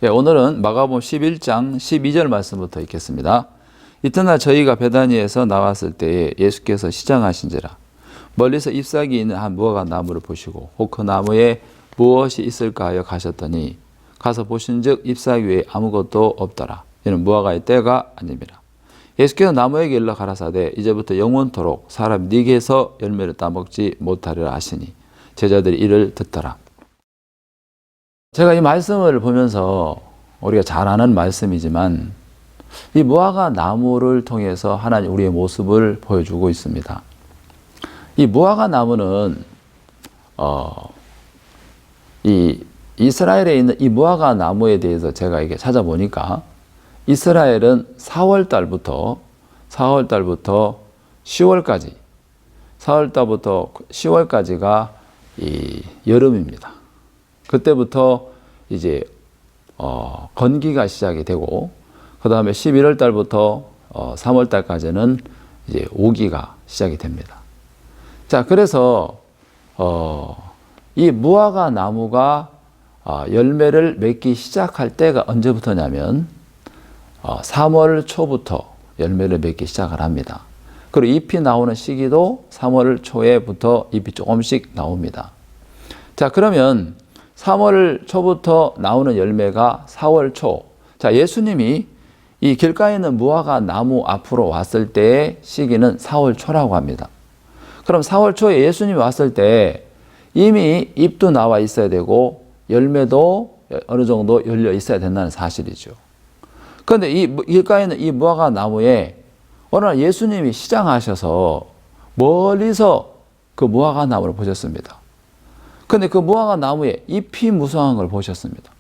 예, 오늘은 마가복음 11장 12절 말씀부터 읽겠습니다. 이튿날 저희가 베다니에서 나왔을 때에 예수께서 시장하신지라 멀리서 잎사귀 있는 한 무화과 나무를 보시고 혹 그 나무에 무엇이 있을까 하여 가셨더니 가서 보신즉 잎사귀 외에 아무것도 없더라. 이는 무화과의 때가 아님이라. 예수께서 나무에게 일러 가라사대 이제부터 영원토록 사람 네게서 열매를 따먹지 못하리라 하시니 제자들이 이를 듣더라. 제가 이 말씀을 보면서 우리가 잘 아는 말씀이지만 이 무화과 나무를 통해서 하나님 우리의 모습을 보여주고 있습니다. 이 무화과 나무는 이 이스라엘에 있는 이 무화과 나무에 대해서 제가 이게 찾아보니까 이스라엘은 4월 달부터 10월까지 4월달부터 10월까지가 이 여름입니다. 그때부터 이제 건기가 시작이 되고 그 다음에 11월 달부터 3월 달까지는 이제 오기가 시작이 됩니다. 자, 그래서 이 무화과 나무가 열매를 맺기 시작할 때가 언제부터냐면 3월 초부터 열매를 맺기 시작을 합니다. 그리고 잎이 나오는 시기도 3월 초에부터 잎이 조금씩 나옵니다. 자, 그러면 3월 초부터 나오는 열매가 4월 초. 자, 예수님이 이 길가에 있는 무화과 나무 앞으로 왔을 때의 시기는 4월 초라고 합니다. 그럼 4월 초에 예수님이 왔을 때 이미 잎도 나와 있어야 되고 열매도 어느 정도 열려 있어야 된다는 사실이죠. 그런데 이 길가에 있는 이 무화과 나무에 어느 날 예수님이 시장하셔서 멀리서 그 무화과 나무를 보셨습니다. 그런데 그 무화과 나무에 잎이 무성한 걸 보셨습니다.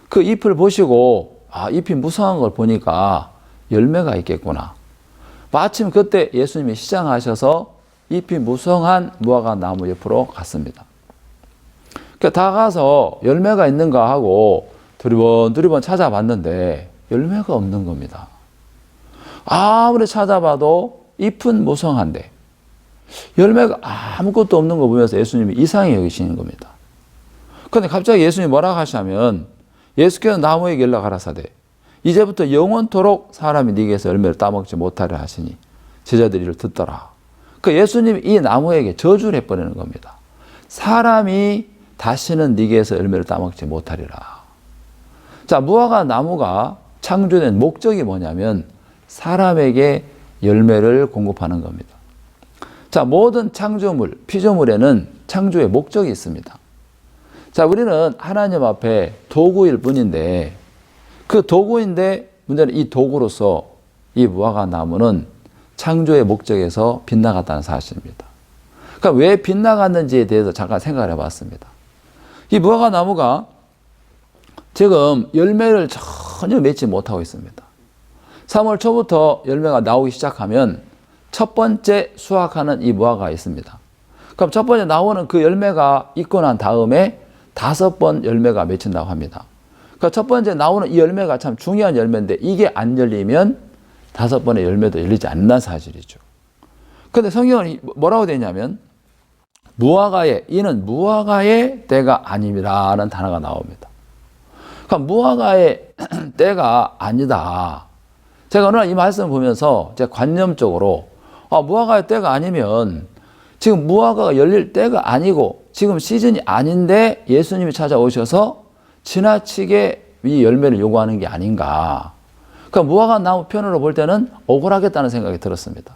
그 잎을 보시고 잎이 무성한 걸 보니까 열매가 있겠구나. 마침 그때 예수님이 시장하셔서 잎이 무성한 무화과 나무 옆으로 갔습니다. 그러니까 다가가서 열매가 있는가 하고 두리번 찾아봤는데 열매가 없는 겁니다. 아무리 찾아봐도 잎은 무성한데 열매가 아무것도 없는 거 보면서 예수님이 이상히 여기시는 겁니다. 그런데 갑자기 예수님이 뭐라고 하시냐면 예수께서 나무에게 일러 가라사대 이제부터 영원토록 사람이 네게서 열매를 따먹지 못하려 하시니 제자들이 이를 듣더라. 그 예수님이 이 나무에게 저주를 해버리는 겁니다. 사람이 다시는 네게서 열매를 따먹지 못하리라. 자, 무화과 나무가 창조된 목적이 뭐냐면 사람에게 열매를 공급하는 겁니다. 자, 모든 창조물, 피조물에는 창조의 목적이 있습니다. 자, 우리는 하나님 앞에 도구일 뿐인데 그 도구인데 문제는 이 도구로서 이 무화과 나무는 창조의 목적에서 빗나갔다는 사실입니다. 그러니까 왜 빗나갔는지에 대해서 잠깐 생각을 해봤습니다. 이 무화과 나무가 지금 열매를 전혀 맺지 못하고 있습니다. 3월 초부터 열매가 나오기 시작하면 첫 번째 수확하는 이 무화과가 있습니다. 그럼 첫 번째 나오는 그 열매가 있고 난 다음에 5번 열매가 맺힌다고 합니다. 그러니까 첫 번째 나오는 이 열매가 참 중요한 열매인데 이게 안 열리면 5번의 열매도 열리지 않는다는 사실이죠. 그런데 성경은 뭐라고 되어 있냐면 이는 무화과의 때가 아님이라는 단어가 나옵니다. 그러니까 무화과의 때가 아니다. 제가 어느 날 이 말씀을 보면서 제가 관념적으로 무화과의 때가 아니면 지금 무화과가 열릴 때가 아니고 지금 시즌이 아닌데 예수님이 찾아오셔서 지나치게 이 열매를 요구하는 게 아닌가. 그러니까 무화과 나무 편으로 볼 때는 억울하겠다는 생각이 들었습니다.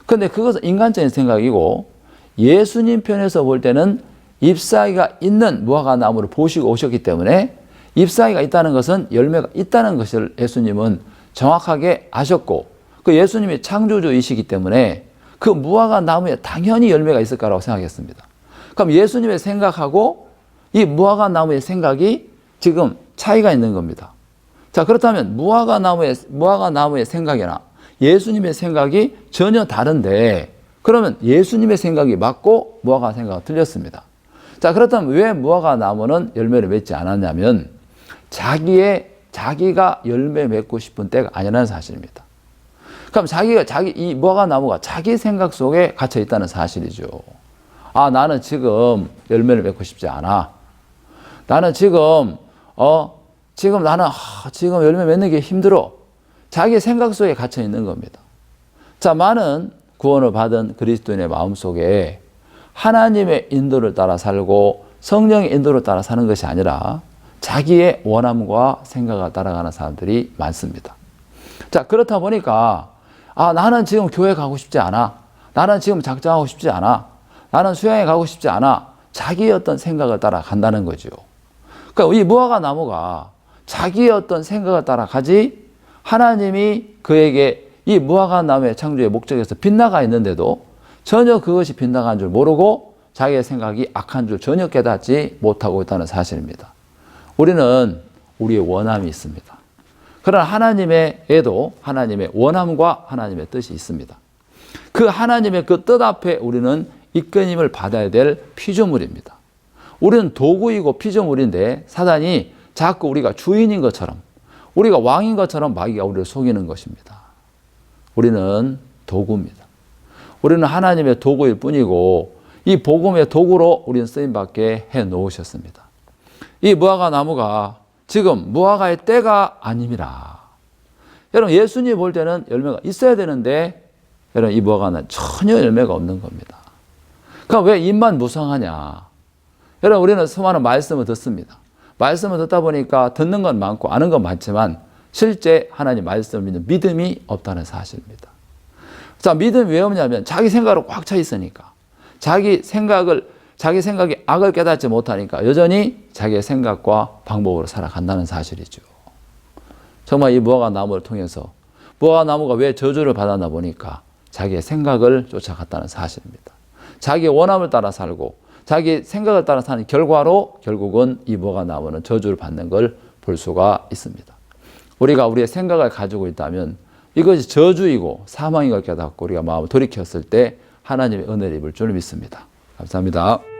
그런데 그것은 인간적인 생각이고 예수님 편에서 볼 때는 잎사귀가 있는 무화과 나무를 보시고 오셨기 때문에 잎사귀가 있다는 것은 열매가 있다는 것을 예수님은 정확하게 아셨고 그 예수님이 창조주이시기 때문에 그 무화과 나무에 당연히 열매가 있을 거라고 생각했습니다. 그럼 예수님의 생각하고 이 무화과 나무의 생각이 지금 차이가 있는 겁니다. 자, 그렇다면 무화과 나무의 생각이나 예수님의 생각이 전혀 다른데 그러면 예수님의 생각이 맞고 무화과 생각은 틀렸습니다. 자, 그렇다면 왜 무화과 나무는 열매를 맺지 않았냐면 자기가 열매 맺고 싶은 때가 아니라는 사실입니다. 그럼 이 무화과 나무가 자기 생각 속에 갇혀 있다는 사실이죠. 나는 지금 열매를 맺고 싶지 않아. 나는 지금 지금 나는 지금 열매 맺는 게 힘들어. 자기 생각 속에 갇혀 있는 겁니다. 자, 많은 구원을 받은 그리스도인의 마음속에 하나님의 인도를 따라 살고 성령의 인도를 따라 사는 것이 아니라 자기의 원함과 생각을 따라가는 사람들이 많습니다. 자, 그렇다 보니까 나는 지금 교회 가고 싶지 않아. 나는 지금 작정하고 싶지 않아. 나는 수양회 가고 싶지 않아. 자기의 어떤 생각을 따라 간다는 거죠. 그러니까 이 무화과 나무가 자기의 어떤 생각을 따라 가지 하나님이 그에게 이 무화과 나무의 창조의 목적에서 빗나가 있는데도 전혀 그것이 빗나간 줄 모르고 자기의 생각이 악한 줄 전혀 깨닫지 못하고 있다는 사실입니다. 우리는 우리의 원함이 있습니다. 그러나 하나님에도 하나님의 원함과 하나님의 뜻이 있습니다. 그 하나님의 그 뜻 앞에 우리는 이끌림을 받아야 될 피조물입니다. 우리는 도구이고 피조물인데 사단이 자꾸 우리가 주인인 것처럼 우리가 왕인 것처럼 마귀가 우리를 속이는 것입니다. 우리는 도구입니다. 우리는 하나님의 도구일 뿐이고 이 복음의 도구로 우리는 쓰임받게 해놓으셨습니다. 이 무화과 나무가 지금 무화과의 때가 아닙니다. 여러분 예수님 볼 때는 열매가 있어야 되는데 여러분 이 무화과는 전혀 열매가 없는 겁니다. 그럼 왜 입만 무성하냐? 여러분 우리는 수많은 말씀을 듣습니다. 말씀을 듣다 보니까 듣는 건 많고 아는 건 많지만 실제 하나님 말씀을 믿는 믿음이 없다는 사실입니다. 자, 믿음이 왜 없냐면 자기 생각으로 꽉 차 있으니까 자기 생각이 악을 깨닫지 못하니까 여전히 자기의 생각과 방법으로 살아간다는 사실이죠. 정말 이 무화과 나무를 통해서 무화과 나무가 왜 저주를 받았나 보니까 자기의 생각을 쫓아갔다는 사실입니다. 자기의 원함을 따라 살고 자기 생각을 따라 사는 결과로 결국은 이 무화과 나무는 저주를 받는 걸 볼 수가 있습니다. 우리가 우리의 생각을 가지고 있다면 이것이 저주이고 사망인 걸 깨닫고 우리가 마음을 돌이켰을 때 하나님의 은혜를 입을 줄 믿습니다. 감사합니다.